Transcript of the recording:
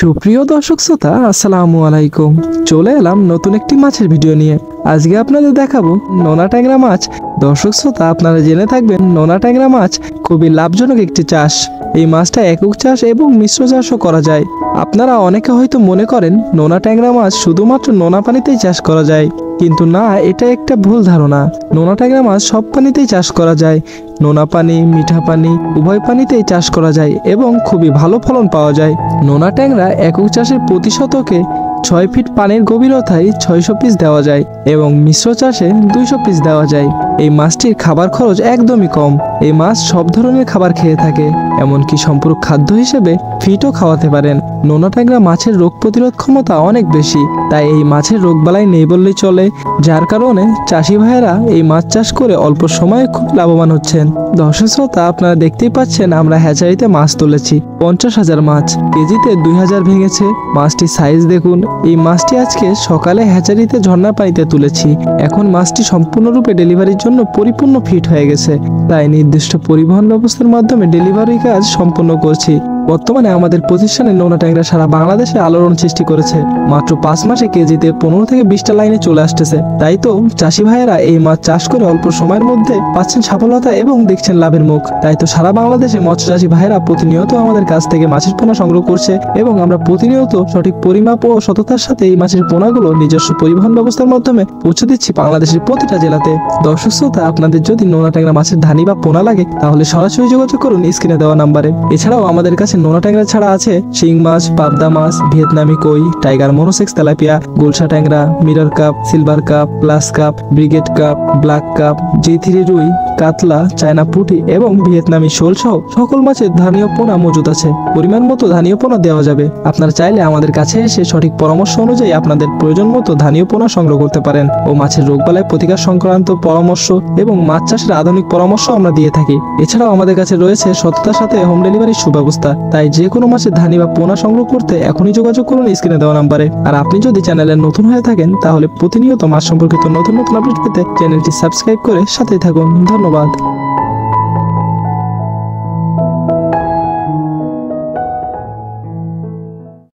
সুপ্রিয় দর্শক শ্রোতা, আসসালামু আলাইকুম। চলে এলাম নতুন একটি মাছের ভিডিও নিয়ে। আজকে আপনাদের দেখাবো নোনা ট্যাংরা মাছ। দর্শক শ্রোতা, আপনারা জেনে থাকবেন নোনা ট্যাংরা মাছ খুবই লাভজনক একটি চাষ। এই মাছটা একক চাষ এবং মিশ্র চাষও করা যায়। আপনারা অনেকে হয়তো মনে করেন নোনা ট্যাংরা মাছ শুধুমাত্র নোনা পানিতেই চাষ করা যায়, কিন্তু না, এটা একটা ভুল ধারণা। নোনা ট্যাংরা মাছ সব পানিতেই চাষ করা যায়। নোনা পানি, মিঠা পানি উভয় পানিতেই চাষ করা যায় এবং খুবই ভালো ফলন পাওয়া যায়। নোনা ট্যাংরা একক চাষের প্রতি শতকে 6 ফিট পানির গভীরতায় 600 পিস দেওয়া যায় এবং মিশ্র চাষে 200 পিস দেওয়া যায়। এই মাছটির খাবার খরচ একদমই কম। এই মাছ সব ধরনের খাবার খেয়ে থাকে, এমনকি সম্পূরক খাদ্য হিসেবে ফিটও খাওয়াতে পারেন। নোনা ট্যাংরা মাছের রোগ প্রতিরোধ ক্ষমতা অনেক বেশি, তাই এই মাছের রোগবালাই নেই বললেই চলে। যার কারণে চাষি ভাইয়েরা এই মাছ চাষ করে অল্প সময়ে খুব লাভবান হচ্ছেন। দর্শক শ্রোতা, আপনারা দেখতেই পাচ্ছেন আমরা হ্যাচারিতে মাছ তুলেছি। 50,000 মাছ, কেজিতে 2000 ভেঙেছে। মাছটির সাইজ দেখুন। এই মাছটি আজকে সকালে হ্যাচারিতে ঝর্ণার পানিতে তুলেছি। এখন মাছটি সম্পূর্ণরূপে ডেলিভারির জন্য পরিপূর্ণ ফিট হয়ে গেছে, তাই নির্দিষ্ট পরিবহন ব্যবস্থার মাধ্যমে ডেলিভারি কাজ সম্পন্ন করছি। বর্তমানে আমাদের প্রতিষ্ঠানে নোনা ট্যাংরা সারা বাংলাদেশে আলোড়ন সৃষ্টি করেছে। মাত্র 5 মাসে কেজিতে 15 থেকে 20টা লাইনে চলে আসতেছে। তাই তো চাষি ভাইয়েরা এই মাছ চাষ করে অল্প সময়ের মধ্যে পাচ্ছেন সফলতা এবং দেখছেন লাভের মুখ। তাই তো সারা বাংলাদেশে মৎস্য চাষি ভাইয়েরা প্রতিনিয়ত আমাদের কাছ থেকে মাছের পোনা সংগ্রহ করছে এবং আমরা প্রতিনিয়ত সঠিক পরিমাপ ও সততার সাথে এই মাছের পোনাগুলো নিজস্ব পরিবহন ব্যবস্থার মাধ্যমে পৌঁছে দিচ্ছি বাংলাদেশের প্রতিটা জেলাতে। দর্শক শ্রোতা, আপনাদের যদি নোনা ট্যাংরা মাছের ধানি বা পোনা লাগে তাহলে সরাসরি যোগাযোগ করুন স্ক্রিনে দেওয়া নাম্বারে। এছাড়াও আমাদের কাছে নোনা ট্যাংরা ছাড়া আছে শিং মাছ, পাবদা মাছ, ভিয়েতনামি কই, টাইগার মনোসেক্স তেলাপিয়া, গুলশা ট্যাংরা, mirror cup, silver cup, glass cup, brigade cup, black cup, G3 রুই, কাতলা, চায়না পুঁটি এবং ভিয়েতনামি শোল সহ সকল মাছের ধানীয় পোনা মজুদ আছে। পরিমাণ মতো ধানীয় পোনা দেওয়া যাবে। আপনারা চাইলে আমাদের কাছে এসে সঠিক পরামর্শ অনুযায়ী আপনাদের প্রয়োজন মতো ধানীয় পোনা সংগ্রহ করতে পারেন ও মাছের রোগবালাই প্রতিকার সংক্রান্ত পরামর্শ এবং মাছ চাষের আধুনিক পরামর্শ আমরা দিয়ে থাকি। এছাড়াও আমাদের কাছে রয়েছে সততার সাথে হোম ডেলিভারির সুব্যবস্থা। তাই যে কোনো মাছের ধানি বা পোনা সংগ্রহ করতে এখনই যোগাযোগ করুন স্ক্রিনে দেওয়া নাম্বারে। আর আপনি যদি চ্যানেলে নতুন হয়ে থাকেন তাহলে প্রতিনিয়ত মাছ সম্পর্কিত নতুন নতুন আপডেট পেতে চ্যানেলটি সাবস্ক্রাইব করে সাথেই থাকুন। ধন্যবাদ।